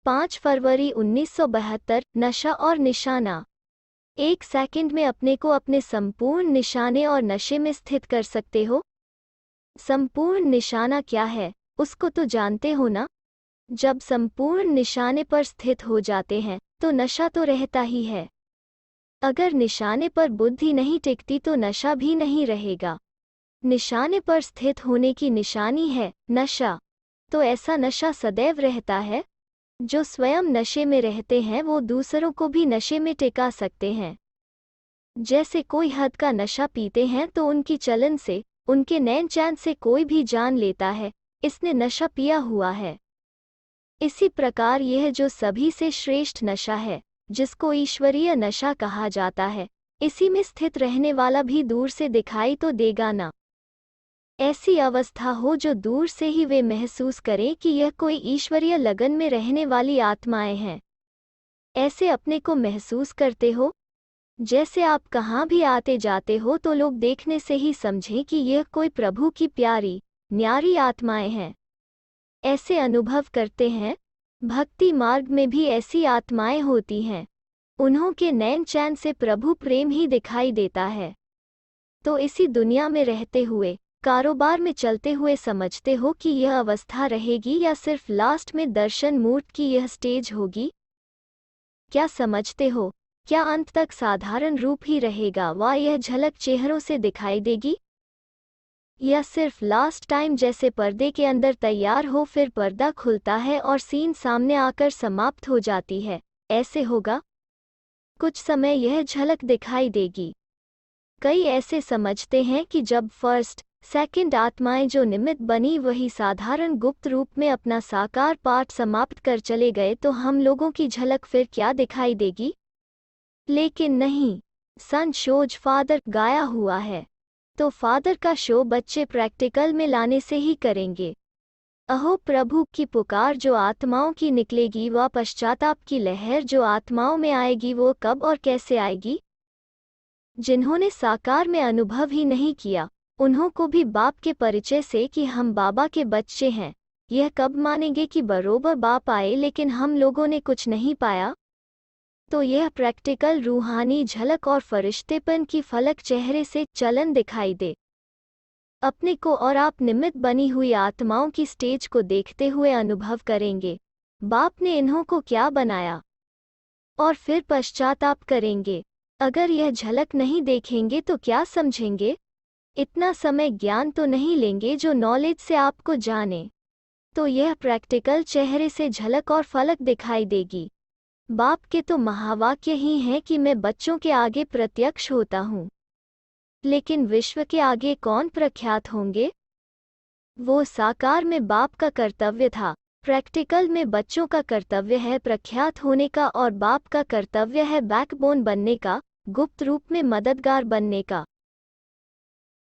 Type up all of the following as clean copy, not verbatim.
5 फरवरी 1972 नशा और निशाना। 1 सेकंड में अपने को अपने संपूर्ण निशाने और नशे में स्थित कर सकते हो। संपूर्ण निशाना क्या है, उसको तो जानते हो ना। जब संपूर्ण निशाने पर स्थित हो जाते हैं तो नशा तो रहता ही है। अगर निशाने पर बुद्धि नहीं टिकती तो नशा भी नहीं रहेगा। निशाने पर स्थित होने की निशानी है नशा। तो ऐसा नशा सदैव रहता है। जो स्वयं नशे में रहते हैं वो दूसरों को भी नशे में टिका सकते हैं। जैसे कोई हद का नशा पीते हैं तो उनकी चलन से, उनके नैन चैन से कोई भी जान लेता है इसने नशा पिया हुआ है। इसी प्रकार यह जो सभी से श्रेष्ठ नशा है, जिसको ईश्वरीय नशा कहा जाता है, इसी में स्थित रहने वाला भी दूर से दिखाई तो देगा ना। ऐसी अवस्था हो जो दूर से ही वे महसूस करें कि यह कोई ईश्वरीय लगन में रहने वाली आत्माएं हैं। ऐसे अपने को महसूस करते हो। जैसे आप कहाँ भी आते जाते हो तो लोग देखने से ही समझें कि यह कोई प्रभु की प्यारी न्यारी आत्माएं हैं। ऐसे अनुभव करते हैं। भक्ति मार्ग में भी ऐसी आत्माएं होती हैं। उन्हों के नैन चैन से प्रभु प्रेम ही दिखाई देता है। तो इसी दुनिया में रहते हुए, कारोबार में चलते हुए समझते हो कि यह अवस्था रहेगी या सिर्फ लास्ट में दर्शन मूर्त की यह स्टेज होगी? क्या समझते हो? क्या अंत तक साधारण रूप ही रहेगा व यह झलक चेहरों से दिखाई देगी? या सिर्फ लास्ट टाइम जैसे पर्दे के अंदर तैयार हो फिर पर्दा खुलता है और सीन सामने आकर समाप्त हो जाती है, ऐसे होगा? कुछ समय यह झलक दिखाई देगी। कई ऐसे समझते हैं कि जब फर्स्ट सेकंड आत्माएं जो निमित्त बनी वही साधारण गुप्त रूप में अपना साकार पाठ समाप्त कर चले गए तो हम लोगों की झलक फिर क्या दिखाई देगी? लेकिन नहीं, संत शोज फादर गाया हुआ है। तो फादर का शो बच्चे प्रैक्टिकल में लाने से ही करेंगे। अहो प्रभु की पुकार जो आत्माओं की निकलेगी व पश्चाताप की लहर जो आत्माओं में आएगी वो कब और कैसे आएगी? जिन्होंने साकार में अनुभव ही नहीं किया, उन्हों को भी बाप के परिचय से कि हम बाबा के बच्चे हैं, यह कब मानेंगे कि बरोबर बाप आए लेकिन हम लोगों ने कुछ नहीं पाया? तो यह प्रैक्टिकल रूहानी झलक और फरिश्तेपन की फलक चेहरे से चलन दिखाई दे। अपने को और आप निमित्त बनी हुई आत्माओं की स्टेज को देखते हुए अनुभव करेंगे, बाप ने इन्हों को क्या बनाया? और फिर पश्चाताप करेंगे। अगर यह झलक नहीं देखेंगे तो क्या समझेंगे? इतना समय ज्ञान तो नहीं लेंगे जो नॉलेज से आपको जाने। तो यह प्रैक्टिकल चेहरे से झलक और फलक दिखाई देगी। बाप के तो महावाक्य ही हैं कि मैं बच्चों के आगे प्रत्यक्ष होता हूँ। लेकिन विश्व के आगे कौन प्रख्यात होंगे? वो साकार में बाप का कर्तव्य था, प्रैक्टिकल में बच्चों का कर्तव्य है प्रख्यात होने का और बाप का कर्तव्य है बैकबोन बनने का, गुप्त रूप में मददगार बनने का।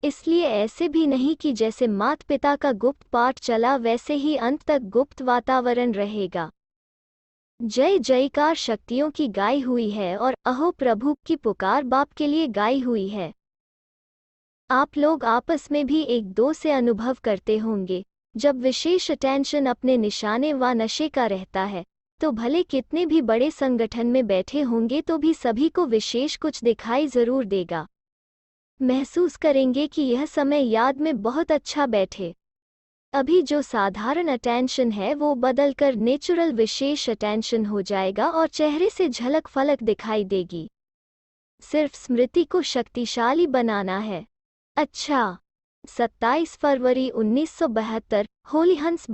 इसलिए ऐसे भी नहीं कि जैसे माता पिता का गुप्त पाठ चला वैसे ही अंत तक गुप्त वातावरण रहेगा। जय जयकार शक्तियों की गाई हुई है और अहो प्रभु की पुकार बाप के लिए गाई हुई है। आप लोग आपस में भी एक दो से अनुभव करते होंगे, जब विशेष अटेंशन अपने निशाने व नशे का रहता है तो भले कितने भी बड़े संगठन में बैठे होंगे तो भी सभी को विशेष कुछ दिखाई जरूर देगा। महसूस करेंगे कि यह समय याद में बहुत अच्छा बैठे। अभी जो साधारण अटेंशन है वो बदलकर नेचुरल विशेष अटेंशन हो जाएगा और चेहरे से झलक फलक दिखाई देगी। सिर्फ स्मृति को शक्तिशाली बनाना है। अच्छा, 27 फरवरी 1972 होली हंस